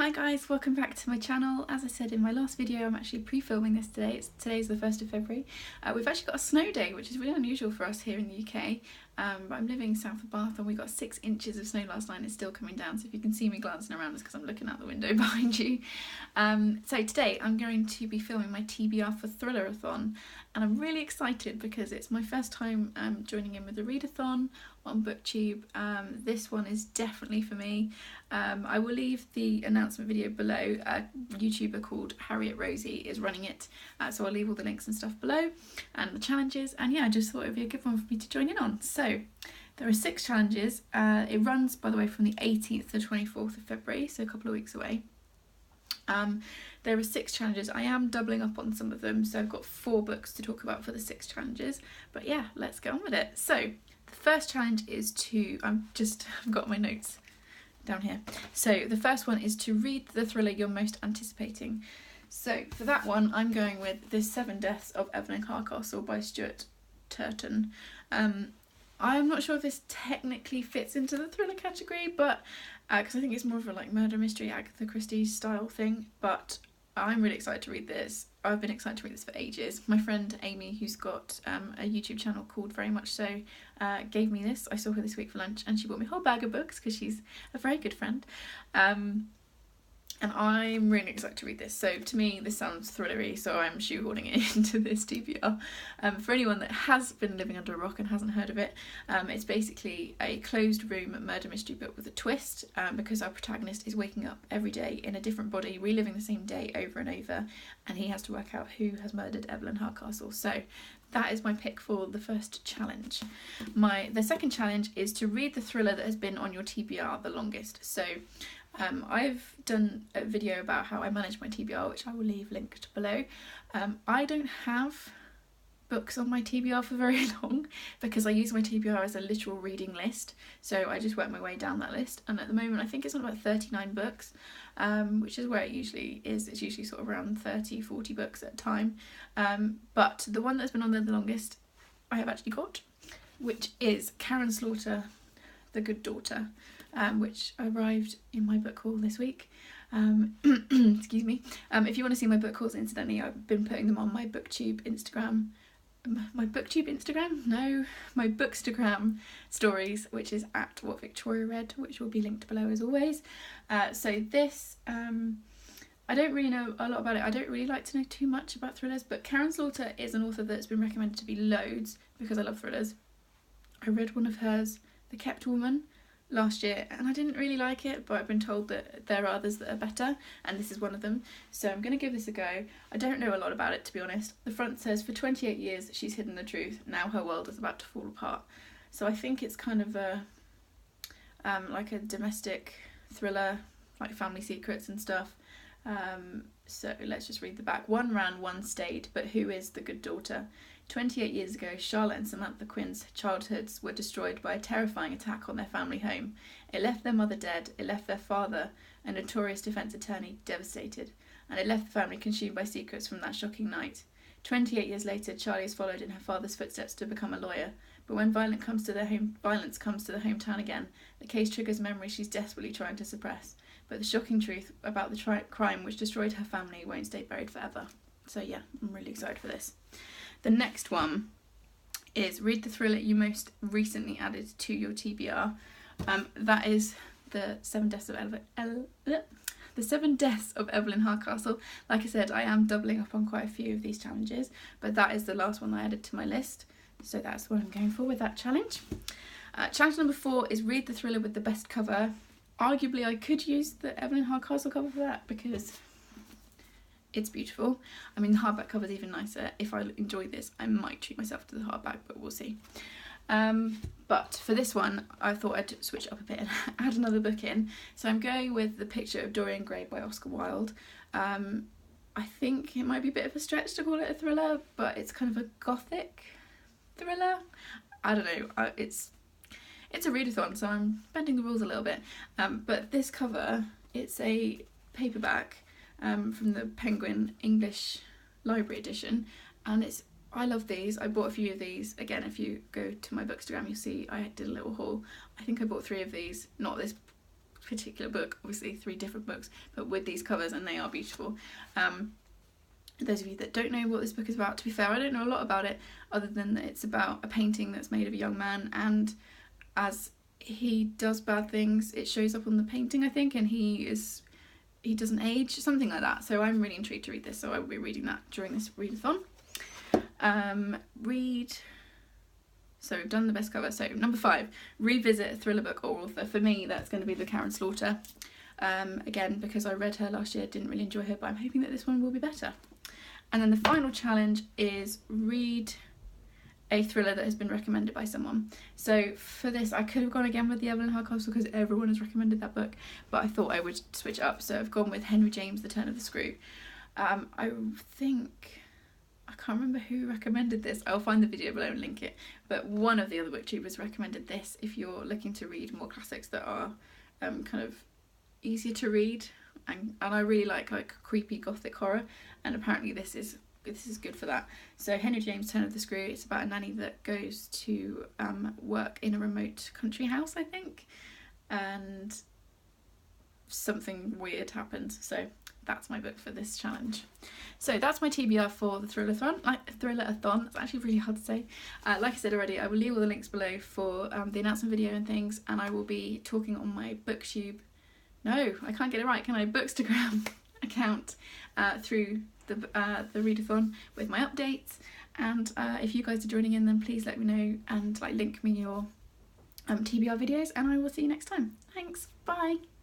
Hi guys, welcome back to my channel. As I said in my last video, I'm actually pre-filming this today. Today's the 1st of February. We've actually got a snow day, which is really unusual for us here in the UK. But I'm living south of Bath and we got 6 inches of snow last night and it's still coming down. So if you can see me glancing around, it's because I'm looking out the window behind you. So today I'm going to be filming my TBR for Thrillerathon. And I'm really excited because it's my first time joining in with the Readathon on Booktube. This one is definitely for me. I will leave the announcement video below. A YouTuber called Harriet Rosie is running it, so I'll leave all the links and stuff below and the challenges, and yeah, I just thought it would be a good one for me to join in on. So there are 6 challenges. It runs, by the way, from the 18th to 24th of February, so a couple of weeks away. There are 6 challenges. I am doubling up on some of them, so I've got 4 books to talk about for the 6 challenges, but yeah, let's get on with it. So the first challenge is to, I've got my notes down here. So the first one is to read the thriller you're most anticipating. So for that one, I'm going with The 7 Deaths of Evelyn Hardcastle by Stuart Turton. I'm not sure if this technically fits into the thriller category, but because I think it's more of a like murder mystery, Agatha Christie style thing, but I'm really excited to read this. I've been excited to read this for ages. My friend Amy, who's got a YouTube channel called Very Much So, gave me this. I saw her this week for lunch and she bought me a whole bag of books because she's a very good friend. And I'm really excited to read this. So to me, this sounds thrillery, so I'm shoehorning it into this TBR. For anyone that has been living under a rock and hasn't heard of it, it's basically a closed room murder mystery book with a twist, because our protagonist is waking up every day in a different body, reliving the same day over and over, and he has to work out who has murdered Evelyn Hardcastle. So that is my pick for the first challenge. The second challenge is to read the thriller that has been on your TBR the longest. So I've done a video about how I manage my TBR, which I will leave linked below. I don't have books on my TBR for very long because I use my TBR as a literal reading list, so I just work my way down that list, and at the moment I think it's on about 39 books, which is where it usually is. It's usually sort of around 30-40 books at a time, but the one that's been on there the longest I have actually got, which is Karin Slaughter, The Good Daughter, which arrived in my book haul this week. Excuse me. If you want to see my book hauls, incidentally, I've been putting them on my Booktube Instagram. My Bookstagram stories, which is at What Victoria Read, which will be linked below as always. So this, I don't really know a lot about it. I don't really like to know too much about thrillers, but Karin Slaughter is an author that's been recommended to me loads because I love thrillers. I read one of hers, The Kept Woman, last year, and I didn't really like it, but I've been told that there are others that are better, and this is one of them, so I'm going to give this a go. I don't know a lot about it, to be honest. The front says, for 28 years she's hidden the truth, now her world is about to fall apart. So I think it's kind of a like a domestic thriller, like family secrets and stuff. So let's just read the back. One ran, one stayed, but who is the good daughter? 28 years ago, Charlotte and Samantha Quinn's childhoods were destroyed by a terrifying attack on their family home. It left their mother dead, it left their father, a notorious defence attorney, devastated, and it left the family consumed by secrets from that shocking night. 28 years later, Charlie has followed in her father's footsteps to become a lawyer, but when violence comes to their hometown again, the case triggers memories she's desperately trying to suppress. But the shocking truth about the crime which destroyed her family won't stay buried forever. So yeah, I'm really excited for this. The next one is read the thriller you most recently added to your TBR. That is The 7 Deaths of The 7 Deaths of Evelyn Hardcastle. Like I said, I am doubling up on quite a few of these challenges, but that is the last one I added to my list, so that's what I'm going for with that challenge. Challenge number 4 is read the thriller with the best cover. Arguably I could use the Evelyn Hardcastle cover for that because it's beautiful. I mean, the hardback cover is even nicer. If I enjoy this, I might treat myself to the hardback, but we'll see. But for this one, I thought I'd switch up a bit and add another book in. So I'm going with The Picture of Dorian Gray by Oscar Wilde. I think it might be a bit of a stretch to call it a thriller, but it's kind of a gothic thriller. I don't know. It's a readathon, so I'm bending the rules a little bit. But this cover, it's a paperback from the Penguin English Library edition, and I love these. I bought a few of these. Again, if you go to my Bookstagram, you'll see I did a little haul. I think I bought 3 of these, not this particular book, obviously 3 different books, but with these covers, and they are beautiful. Those of you that don't know what this book is about, to be fair, I don't know a lot about it other than that it's about a painting that's made of a young man, and as he does bad things it shows up on the painting, I think, and he doesn't age, something like that. So I'm really intrigued to read this, so I will be reading that during this readathon. So we've done the best cover. So number 5, revisit a thriller book or author. For me, that's going to be the Karin Slaughter. Again, because I read her last year, didn't really enjoy her, but I'm hoping that this one will be better. And then the final challenge is read a thriller that has been recommended by someone. So for this, I could have gone again with the Evelyn Hardcastle because everyone has recommended that book, but I thought I would switch it up. So I've gone with Henry James' The Turn of the Screw. I think, I can't remember who recommended this. I'll find the video below and link it. But one of the other booktubers recommended this if you're looking to read more classics that are kind of easier to read. And I really like creepy gothic horror, and apparently this is good for that. So Henry James' Turn of the Screw, it's about a nanny that goes to work in a remote country house, I think, and something weird happens. So that's my book for this challenge. So that's my TBR for the Thrillerathon. It's actually really hard to say. Like I said already, I will leave all the links below for the announcement video and things, and I will be talking on my Booktube. No, I can't get it right, can I? Bookstagram account through the readathon with my updates. And if you guys are joining in, then please let me know and link me your TBR videos, and I will see you next time. Thanks, bye.